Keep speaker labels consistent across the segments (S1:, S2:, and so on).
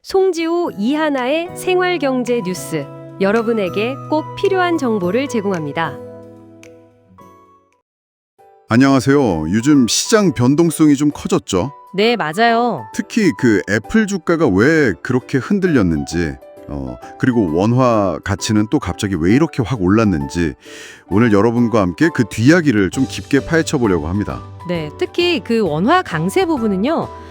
S1: 송지호 이하나의 생활경제 뉴스. 여러분에게 꼭 필요한 정보를 제공합니다.
S2: 안녕하세요. 요즘 시장 변동성이 좀 커졌죠?
S1: 네, 맞아요.
S2: 특히 그 애플 주가가 왜 그렇게 흔들렸는지, 그리고 원화 가치는 또 갑자기 왜 이렇게 확 올랐는지 오늘 여러분과 함께 그 뒷이야기를 좀 깊게 파헤쳐 보려고 합니다.
S1: 네, 특히 그 원화 강세 부분은요.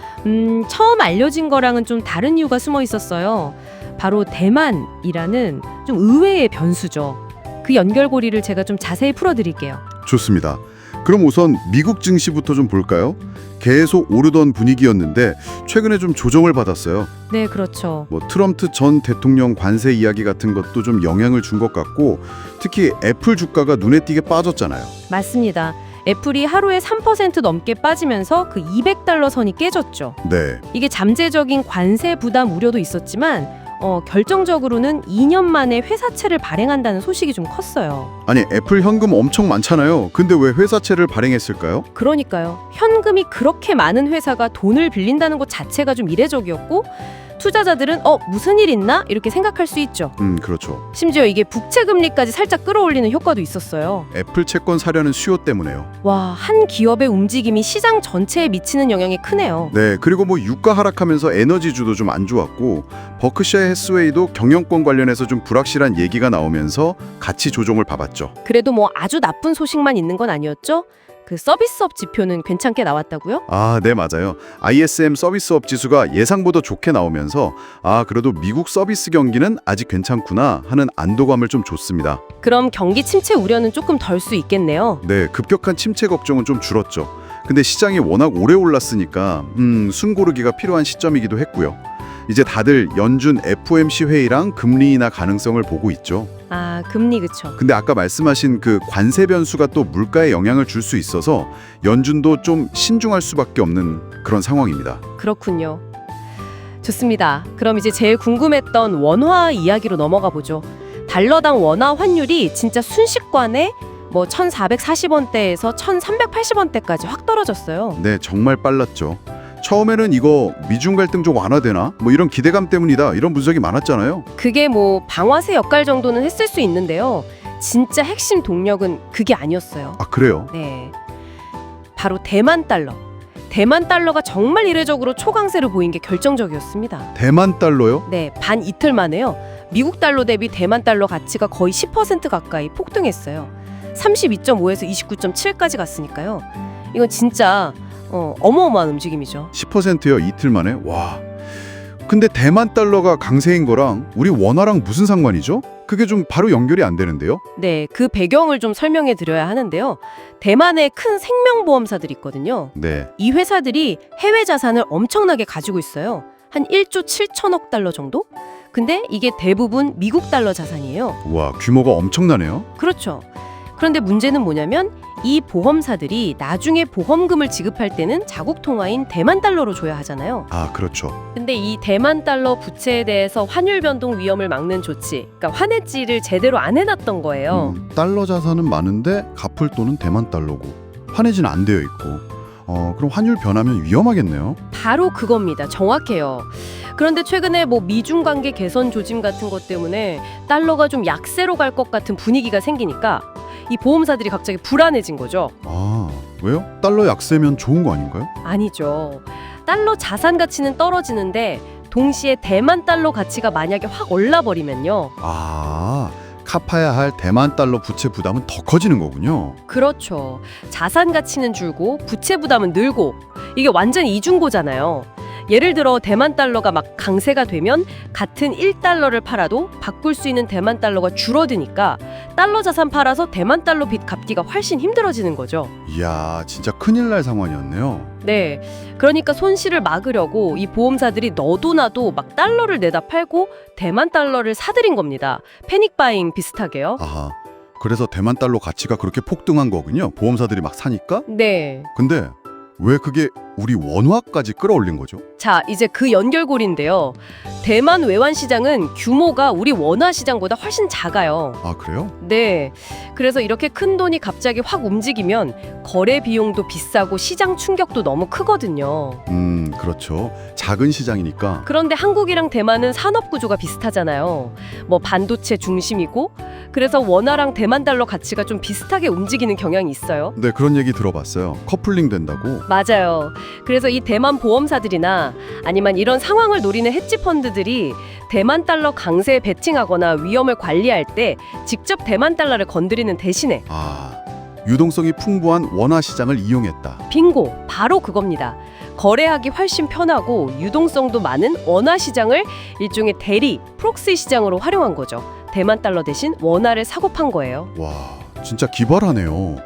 S1: 처음 알려진 거랑은 좀 다른 이유가 숨어 있었어요. 바로 대만이라는 좀 의외의 변수죠. 그 연결고리를 제가 좀 자세히 풀어드릴게요.
S2: 좋습니다. 그럼 우선 미국 증시부터 좀 볼까요? 계속 오르던 분위기였는데 최근에 좀 조정을 받았어요.
S1: 네, 그렇죠.
S2: 트럼프 전 대통령 관세 이야기 같은 것도 좀 영향을 준 것 같고, 특히 애플 주가가 눈에 띄게 빠졌잖아요.
S1: 맞습니다. 애플이 하루에 3% 넘게 빠지면서 그 200달러 선이 깨졌죠.
S2: 네.
S1: 이게 잠재적인 관세 부담 우려도 있었지만 결정적으로는 2년 만에 회사채를 발행한다는 소식이 좀 컸어요.
S2: 아니, 애플 현금 엄청 많잖아요. 근데 왜 회사채를 발행했을까요?
S1: 그러니까요. 현금이 그렇게 많은 회사가 돈을 빌린다는 것 자체가 좀 이례적이었고, 투자자들은 무슨 일 있나? 이렇게 생각할 수 있죠.
S2: 그렇죠.
S1: 심지어 이게 부채 금리까지 살짝 끌어올리는 효과도 있었어요.
S2: 애플 채권 사려는 수요 때문에요.
S1: 와, 한 기업의 움직임이 시장 전체에 미치는 영향이 크네요.
S2: 네, 그리고 유가 하락하면서 에너지주도 좀 안 좋았고, 버크셔 해스웨이도 경영권 관련해서 좀 불확실한 얘기가 나오면서 가치 조정을 봐봤죠.
S1: 그래도 아주 나쁜 소식만 있는 건 아니었죠? 그 서비스업 지표는 괜찮게 나왔다고요?
S2: 아, 네, 맞아요. ISM 서비스업 지수가 예상보다 좋게 나오면서 그래도 미국 서비스 경기는 아직 괜찮구나 하는 안도감을 좀 줬습니다.
S1: 그럼 경기 침체 우려는 조금 덜 수 있겠네요.
S2: 네, 급격한 침체 걱정은 좀 줄었죠. 근데 시장이 워낙 오래 올랐으니까 숨 고르기가 필요한 시점이기도 했고요. 이제 다들 연준 FOMC 회의랑 금리 인하 가능성을 보고 있죠.
S1: 아, 금리 그쵸.
S2: 근데 아까 말씀하신 그 관세 변수가 또 물가에 영향을 줄 수 있어서 연준도 좀 신중할 수밖에 없는 그런 상황입니다.
S1: 그렇군요. 좋습니다. 그럼 이제 제일 궁금했던 원화 이야기로 넘어가 보죠. 달러당 원화 환율이 진짜 순식간에 1,440원대에서 1,380원대까지 확 떨어졌어요.
S2: 네, 정말 빨랐죠. 처음에는 이거 미중 갈등 좀 완화되나? 이런 기대감 때문이다. 이런 분석이 많았잖아요.
S1: 그게 방아쇠 역할 정도는 했을 수 있는데요. 진짜 핵심 동력은 그게 아니었어요.
S2: 아, 그래요?
S1: 네. 바로 대만 달러. 대만 달러가 정말 이례적으로 초강세를 보인 게 결정적이었습니다.
S2: 대만 달러요?
S1: 네, 반 이틀 만에요. 미국 달러 대비 대만 달러 가치가 거의 10% 가까이 폭등했어요. 32.5에서 29.7까지 갔으니까요. 이건 진짜 어마어마한 움직임이죠.
S2: 10%요, 이틀 만에? 와. 근데 대만 달러가 강세인 거랑 우리 원화랑 무슨 상관이죠? 그게 좀 바로 연결이 안 되는데요?
S1: 네, 그 배경을 좀 설명해 드려야 하는데요. 대만에 큰 생명보험사들이 있거든요.
S2: 네.
S1: 이 회사들이 해외 자산을 엄청나게 가지고 있어요. 한 1조 7천억 달러 정도? 근데 이게 대부분 미국 달러 자산이에요.
S2: 와, 규모가 엄청나네요.
S1: 그렇죠. 그런데 문제는 뭐냐면 이 보험사들이 나중에 보험금을 지급할 때는 자국 통화인 대만 달러로 줘야 하잖아요.
S2: 아, 그렇죠.
S1: 근데 이 대만 달러 부채에 대해서 환율 변동 위험을 막는 조치, 그러니까 환해지를 제대로 안 해놨던 거예요.
S2: 달러 자산은 많은데 갚을 돈은 대만 달러고 환해지는 안 되어 있고 그럼 환율 변하면 위험하겠네요.
S1: 바로 그겁니다. 정확해요. 그런데 최근에 미중 관계 개선 조짐 같은 것 때문에 달러가 좀 약세로 갈 것 같은 분위기가 생기니까 이 보험사들이 갑자기 불안해진 거죠.
S2: 아, 왜요? 달러 약세면 좋은 거 아닌가요?
S1: 아니죠. 달러 자산 가치는 떨어지는데 동시에 대만 달러 가치가 만약에 확 올라버리면요.
S2: 갚아야 할 대만 달러 부채 부담은 더 커지는 거군요.
S1: 그렇죠. 자산 가치는 줄고 부채 부담은 늘고, 이게 완전 이중고잖아요. 예를 들어 대만 달러가 막 강세가 되면 같은 1달러를 팔아도 바꿀 수 있는 대만 달러가 줄어드니까 달러 자산 팔아서 대만 달러 빚 갚기가 훨씬 힘들어지는 거죠.
S2: 이야, 진짜 큰일 날 상황이었네요.
S1: 네, 그러니까 손실을 막으려고 이 보험사들이 너도 나도 막 달러를 내다 팔고 대만 달러를 사들인 겁니다. 패닉 바잉 비슷하게요.
S2: 아하, 그래서 대만 달러 가치가 그렇게 폭등한 거군요. 보험사들이 막 사니까?
S1: 네.
S2: 근데 왜 그게 우리 원화까지 끌어올린 거죠?
S1: 자, 이제 그 연결고리인데요. 대만 외환 시장은 규모가 우리 원화 시장보다 훨씬 작아요.
S2: 아, 그래요?
S1: 네. 그래서 이렇게 큰 돈이 갑자기 확 움직이면 거래 비용도 비싸고 시장 충격도 너무 크거든요.
S2: 그렇죠. 작은 시장이니까.
S1: 그런데 한국이랑 대만은 산업 구조가 비슷하잖아요. 뭐 반도체 중심이고 그래서 원화랑 대만 달러 가치가 좀 비슷하게 움직이는 경향이 있어요.
S2: 네, 그런 얘기 들어봤어요. 커플링 된다고.
S1: 맞아요. 그래서 이 대만 보험사들이나 아니면 이런 상황을 노리는 헤지 펀드들이 대만 달러 강세에 베팅하거나 위험을 관리할 때 직접 대만 달러를 건드리는 대신에
S2: 유동성이 풍부한 원화 시장을 이용했다.
S1: 빙고, 바로 그겁니다. 거래하기 훨씬 편하고 유동성도 많은 원화 시장을 일종의 대리, 프록시 시장으로 활용한 거죠. 대만 달러 대신 원화를 사고 판 거예요.
S2: 와, 진짜 기발하네요.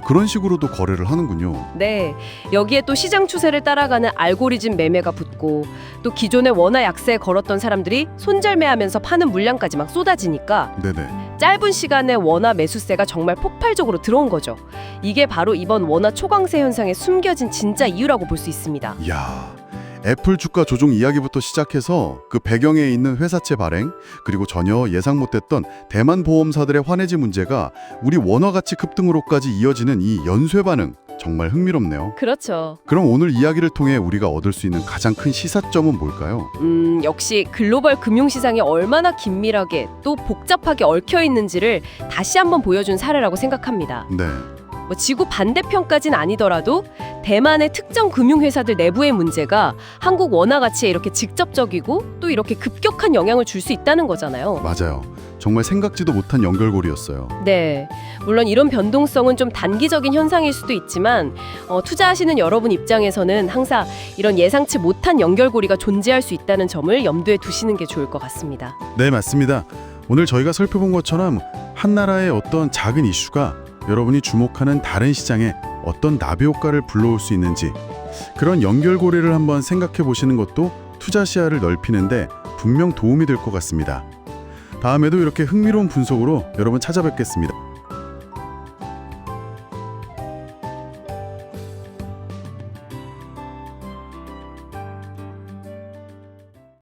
S2: 그런 식으로도 거래를 하는군요.
S1: 네, 여기에 또 시장 추세를 따라가는 알고리즘 매매가 붙고 또 기존의 원화 약세에 걸었던 사람들이 손절매하면서 파는 물량까지 막 쏟아지니까
S2: 네네.
S1: 짧은 시간에 원화 매수세가 정말 폭발적으로 들어온 거죠. 이게 바로 이번 원화 초강세 현상에 숨겨진 진짜 이유라고 볼 수 있습니다.
S2: 이야, 애플 주가 조종 이야기부터 시작해서 그 배경에 있는 회사채 발행, 그리고 전혀 예상 못했던 대만 보험사들의 환해지 문제가 우리 원화 가치 급등으로까지 이어지는 이 연쇄 반응, 정말 흥미롭네요.
S1: 그렇죠.
S2: 그럼 오늘 이야기를 통해 우리가 얻을 수 있는 가장 큰 시사점은 뭘까요?
S1: 역시 글로벌 금융시장이 얼마나 긴밀하게 또 복잡하게 얽혀 있는지를 다시 한번 보여준 사례라고 생각합니다.
S2: 네.
S1: 뭐 지구 반대편까지는 아니더라도 대만의 특정 금융회사들 내부의 문제가 한국 원화 가치에 이렇게 직접적이고 또 이렇게 급격한 영향을 줄 수 있다는 거잖아요.
S2: 맞아요. 정말 생각지도 못한 연결고리였어요.
S1: 네, 물론 이런 변동성은 좀 단기적인 현상일 수도 있지만 투자하시는 여러분 입장에서는 항상 이런 예상치 못한 연결고리가 존재할 수 있다는 점을 염두에 두시는 게 좋을 것 같습니다.
S2: 네, 맞습니다. 오늘 저희가 살펴본 것처럼 한 나라의 어떤 작은 이슈가 여러분이 주목하는 다른 시장에 어떤 나비 효과를 불러올 수 있는지, 그런 연결고리를 한번 생각해 보시는 것도 투자 시야를 넓히는데 분명 도움이 될 것 같습니다. 다음에도 이렇게 흥미로운 분석으로 여러분 찾아뵙겠습니다.